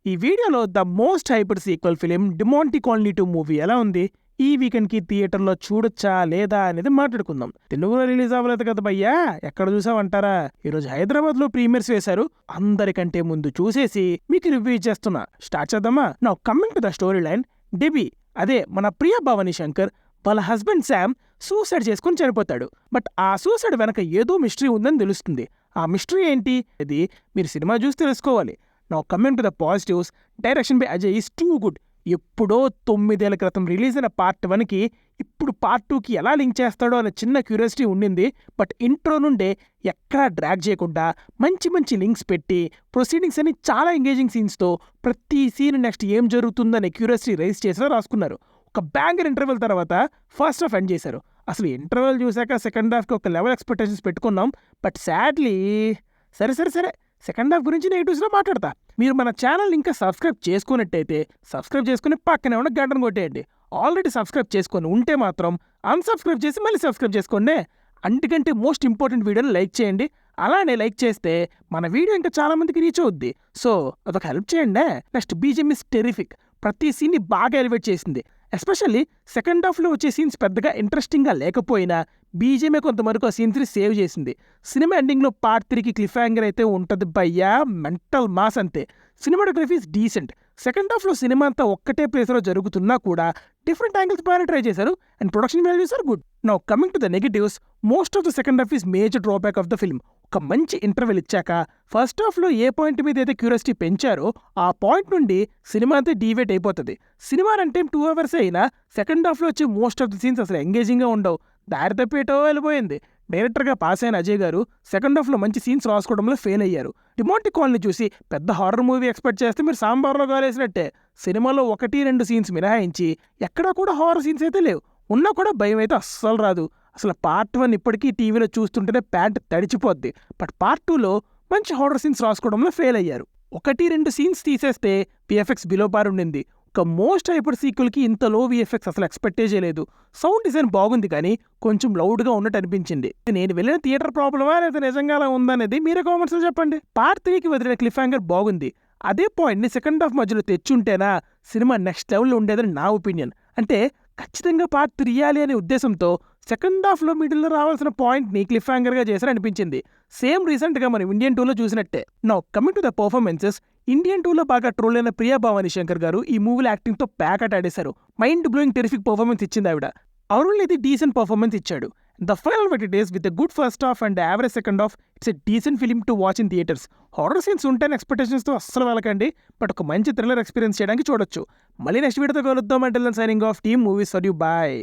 ఈ వీడియోలో the most hyper sequel film Demonte colony 2 movie ఎలా ఉంది, ఈ వీకెండ్ కి థియేటర్లో చూడొచ్చా లేదా అనేది మాట్లాడుకుందాం. తెలుగులో రిలీజ్ అవ్వలేదు కదా భయ్యా, ఎక్కడ చూసావంటారా? ఈరోజు హైదరాబాద్ లో ప్రీమియర్స్ వేశారు. అందరికంటే ముందు చూసేసి మీకు రివ్యూ ఇచ్చేస్తున్నా. స్టార్ట్ చేద్దామా? Now coming to the story line. Debbie, అదే మన ప్రియా భవానీ శంకర్, వాళ్ళ హస్బెండ్ శామ్ సూసైడ్ చేసుకుని చనిపోతాడు. బట్ ఆ సూసైడ్ వెనక ఏదో మిస్టరీ ఉందని తెలుస్తుంది. ఆ మిస్టరీ ఏంటి అది మీరు సినిమా చూసి తెలుసుకోవాలి. Now coming to the positives, direction by Ajay is too good. ఎప్పుడో 9 ఏళ్ల క్రితం రిలీజ్ అయిన పార్ట్ 1కి ఇప్పుడు పార్ట్ 2కి ఎలా లింక్ చేస్తాడో అనే చిన్న క్యూరియాసిటీ ఉండింది. బట్ ఇంట్రో నుండే ఎక్కడా డ్రాగ్ చేయకుండా మంచి మంచి లింక్స్ పెట్టి ప్రొసీడింగ్స్ అని చాలా ఎంగేజింగ్ సీన్స్తో ప్రతి సీన్ నెక్స్ట్ ఏం జరుగుతుందనే క్యూరియాసిటీ రైజ్ చేసినా రాసుకున్నారు. ఒక బ్యాంగర్ ఇంటర్వెల్ తర్వాత ఫస్ట్ హాఫ్ ఎండ్ చేశారు. అసలు ఇంటర్వెల్ చూశాక సెకండ్ హాఫ్కి ఒక లెవెల్ ఎక్స్పెక్టేషన్స్ పెట్టుకున్నాం. బట్ సాడ్లీ సరే సెకండ్ హాఫ్ గురించి నెగిటివ్స్లో మాట్లాడతా. మీరు మన ఛానల్ ఇంకా సబ్స్క్రైబ్ చేసుకున్నట్టయితే సబ్స్క్రైబ్ చేసుకుని పక్కనే ఉన్న గంటను కొట్టేయండి. ఆల్రెడీ సబ్స్క్రైబ్ చేసుకొని ఉంటే మాత్రం అన్సబ్స్క్రైబ్ చేసి మళ్ళీ సబ్స్క్రైబ్ చేసుకోండి. అంతకంటే మోస్ట్ ఇంపార్టెంట్ వీడియోని లైక్ చేయండి. అలానే లైక్ చేస్తే మన వీడియో ఇంకా చాలా మందికి రీచ్ అవుద్ది. సో అదొక హెల్ప్ చేయండి. Next BGM is terrific. ప్రతి సీన్ని బాగా ఎలివేట్ చేసింది. ఎస్పెషల్లీ సెకండ్ హాఫ్లో వచ్చే సీన్స్ పెద్దగా ఇంట్రెస్టింగ్గా లేకపోయినా బీజిఎంఏ కొంతవరకు ఆ సీన్స్ని సేవ్ చేసింది. సినిమా ఎండింగ్లో పార్ట్ 3కి క్లిఫ్ హ్యాంగర్ అయితే ఉంటుంది భయ్యా, మెంటల్ మాస్ అంతే. Cinematography is decent. సెకండ్ హాఫ్లో సినిమా అంతా ఒక్కటే ప్లేస్లో జరుగుతున్నా కూడా డిఫరెంట్ యాంగిల్స్ బాగా ట్రై చేశారు. And production values are good. Now coming to the negatives, most of the second half is major drawback of the film. ఒక మంచి ఇంటర్వెల్ ఇచ్చాక ఫస్ట్ హాఫ్లో ఏ పాయింట్ మీద అయితే క్యూరియాసిటీ పెంచారో ఆ పాయింట్ నుండి సినిమా అంతా డీవేట్ అయిపోతుంది. సినిమా అంటే 2 hours అయినా సెకండ్ హాఫ్లో వచ్చే మోస్ట్ ఆఫ్ ద సీన్స్ అసలు ఎంగేజింగ్గా ఉండవు. దారి తప్పేటో వెళ్ళిపోయింది. డైరెక్టర్గా పాస్ అయిన అజయ్ గారు సెకండ్ హాఫ్లో మంచి సీన్స్ రాసుకోవడంలో ఫెయిల్ అయ్యారు. డిమాంటీ కాలనీ చూసి పెద్ద హారర్ మూవీ ఎక్స్పెక్ట్ చేస్తే మీరు సాంబార్లో గాలేసినట్టే. సినిమాలో 1-2 సీన్స్ మినహాయించి ఎక్కడా కూడా హారర్ సీన్స్ అయితే లేవు. ఉన్నా కూడా భయం అయితే అస్సలు రాదు. అసలు పార్ట్ 1 ఇప్పటికీ టీవీలో చూస్తుంటేనే ప్యాంట్ తడిచిపోద్ది. బట్ పార్ట్ 2లో మంచి హారర్ సీన్స్ రాసుకోవడంలో ఫెయిల్ అయ్యారు. 1-2 సీన్స్ తీసేస్తే విఎఫ్ఎక్స్ బిలో పార్ ఉండింది. ఒక మోస్ట్ హైపర్ సీక్వెల్కి ఇంత లో విఎఫ్ఎక్స్ అసలు ఎక్స్పెక్టే చేయలేదు. సౌండ్ డిజైన్ బాగుంది కానీ కొంచెం లౌడ్గా ఉన్నట్టు అనిపించింది. నేను వెళ్ళిన థియేటర్ ప్రాబ్లమా లేదా నిజంగా అలా ఉందనేది మీరే కామెంట్స్లో చెప్పండి. పార్ట్ 3కి వదిలిన క్లిఫ్ హ్యాంగర్ బాగుంది. అదే పాయింట్ని సెకండ్ హాఫ్ మధ్యలో తెచ్చుంటేనా సినిమా నెక్స్ట్ లెవెల్లో ఉండేదని నా ఒపీనియన్. అంటే ఖచ్చితంగా పార్ట్ 3 ఇయ్యాలి అనే ఉద్దేశంతో సెకండ్ హాఫ్లో మిడిల్లో రావాల్సిన పాయింట్ని క్లిఫ్ హ్యాంగర్గా చేశారనిపించింది. సేమ్ రీసెంట్గా మనం ఇండియన్ 2లో చూసినట్టే. Now coming to the performances, Indian 2లో బాగా ట్రోల్ అయిన ప్రియా భవానీ శంకర్ గారు ఈ మూవీలో యాక్టింగ్తో ప్యాకట్ ఆడేశారు. మైండ్ బ్లోయింగ్ టెరిఫిక్ పర్ఫార్మెన్స్ ఇచ్చింది ఆవిడ. అరుణ్ ఇది డీసెంట్ పర్ఫార్మెన్స్ ఇచ్చాడు. The final verdict is with a good first half and average second half, it's a decent film to watch in theaters. Horror scenes ఉంటాయని ఎక్స్పెక్టేషన్స్తో అస్సలు వెళ్ళకండి. బట్ ఒక మంచి థ్రిల్లర్ ఎక్స్పీరియన్స్ చేయడానికి చూడొచ్చు. మళ్ళీ నెక్స్ట్ వీడియోతో కలుద్దాం. అంటే signing off team movies for you. Bye.